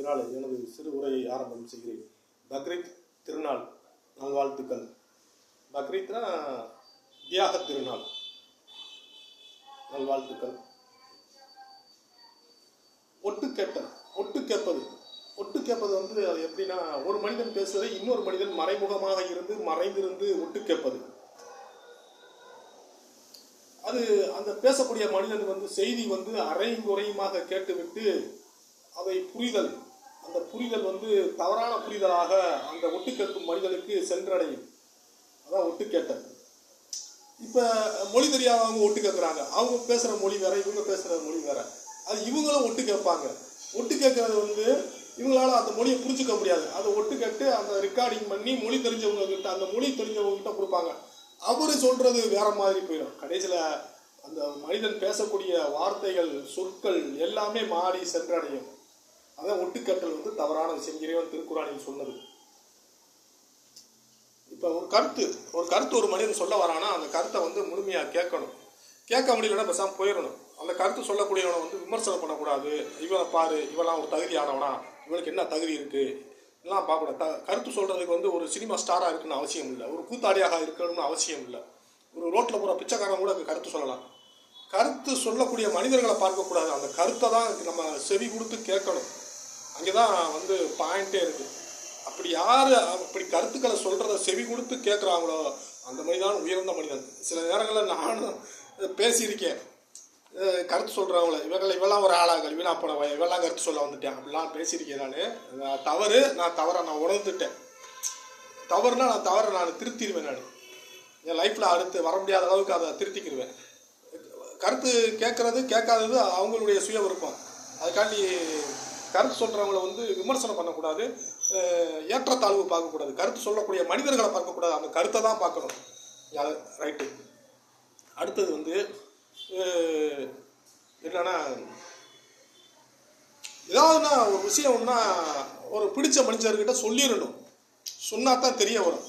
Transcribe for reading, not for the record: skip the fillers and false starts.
இதனால் எனது சிறு உரையை ஆரம்பம் செய்கிறேன். பக்ரீத் திருநாள் நல்வாழ்த்துக்கள். பக்ரீத்னா தியாக திருநாள் நல்வாழ்த்துக்கள். ஒட்டு கேட்பது வந்து அது எப்படின்னா, ஒரு மனிதன் பேசுவதை இன்னொரு மனிதன் மறைமுகமாக மறைந்திருந்து ஒட்டு கேட்பது. அது அந்த பேசக்கூடிய மனிதன் வந்து செய்தி வந்து அரைங்குறையுமாக கேட்டுவிட்டு அதை அந்த புரிதல் வந்து தவறான புரிதலாக அந்த ஒட்டு கேட்கும் மனிதனுக்கு சென்றடையும். அதான் ஒட்டு கேட்டல். இப்போ மொழி தெரியாதவங்க ஒட்டு கேட்குறாங்க. அவங்க பேசுகிற மொழி வேற, இவங்க பேசுகிற மொழி வேற. அது இவங்களும் ஒட்டு கேட்பாங்க. ஒட்டு கேட்கறது வந்து இவங்களால அந்த மொழியை புரிஞ்சுக்க முடியாது. அதை ஒட்டு கேட்டு அந்த ரெக்கார்டிங் பண்ணி மொழி தெரிஞ்சவங்க கிட்ட கொடுப்பாங்க. அவரு சொல்றது வேற மாதிரி போயிடும். கடைசியில் அந்த மனிதன் பேசக்கூடிய வார்த்தைகள், சொற்கள் எல்லாமே மாறி சென்றடையும். அதான் ஒட்டுக்கேட்டல் வந்து தவறான விஷயம். இறைவன் திருக்குறானில் சொன்னது. இப்போ ஒரு கருத்து ஒரு மனிதன் சொல்ல வரானா அந்த கருத்தை வந்து முழுமையாக கேட்கணும். கேட்க முடியலன்னா பேசாமல் போயிடணும். அந்த கருத்து சொல்லக்கூடியவனை வந்து விமர்சனம் பண்ணக்கூடாது. இவனை பாரு, இவெல்லாம் ஒரு தகுதியானவனா, இவனுக்கு என்ன தகுதி இருக்கு, இதெல்லாம் பார்க்கக்கூடாது. கருத்து சொல்றதுக்கு வந்து ஒரு சினிமா ஸ்டாராக இருக்குன்னு அவசியம் இல்லை. ஒரு கூத்தாடியாக இருக்கணும்னு அவசியம் இல்லை. ஒரு ரோட்டில் போகிற பிச்சைக்காரன் கூட கருத்து சொல்லலாம். கருத்து சொல்லக்கூடிய மனிதர்களை பார்க்கக்கூடாது. அந்த கருத்தை தான் நம்ம செவி கொடுத்து கேட்கணும். அங்கே தான் வந்து பாயிண்டே இருக்குது. அப்படி யார் அப்படி கருத்துக்களை சொல்கிறத செவி கொடுத்து கேட்குறாங்களோ அந்த மனிதன் உயர்ந்த மனிதன். சில நேரங்களில் நானும் பேசியிருக்கேன். கருத்து சொல்கிறவங்கள இவெல்லாம் ஒரு ஆளாக வீணா போன இவெல்லாம் கருத்து சொல்ல வந்துட்டேன் அப்படிலாம் பேசியிருக்கேன். நான் தவறை நான் உணர்ந்துட்டேன். தவறுனா நான் திருத்திடுவேன். நான் என் லைஃப்பில் அடுத்து வர முடியாத அளவுக்கு அதை திருத்திக்கிடுவேன். கருத்து கேட்காதது அவங்களுடைய சுய விருப்பம். அதுக்காண்டி கருத்து சொல்கிறவங்கள வந்து விமர்சனம் பண்ணக்கூடாது, ஏற்றத்தாழ்வு பார்க்கக்கூடாது. கருத்து சொல்லக்கூடிய மனிதர்களை பார்க்கக்கூடாது, அந்த கருத்தை தான் பார்க்கணும். ரைட்டு. அடுத்தது வந்து என்னன்னா, ஏதாவதுன்னா ஒரு விஷயம்னா ஒரு பிடிச்ச மனுஷர்கிட்ட சொல்லிடணும். சொன்னா தான் தெரிய வரும்.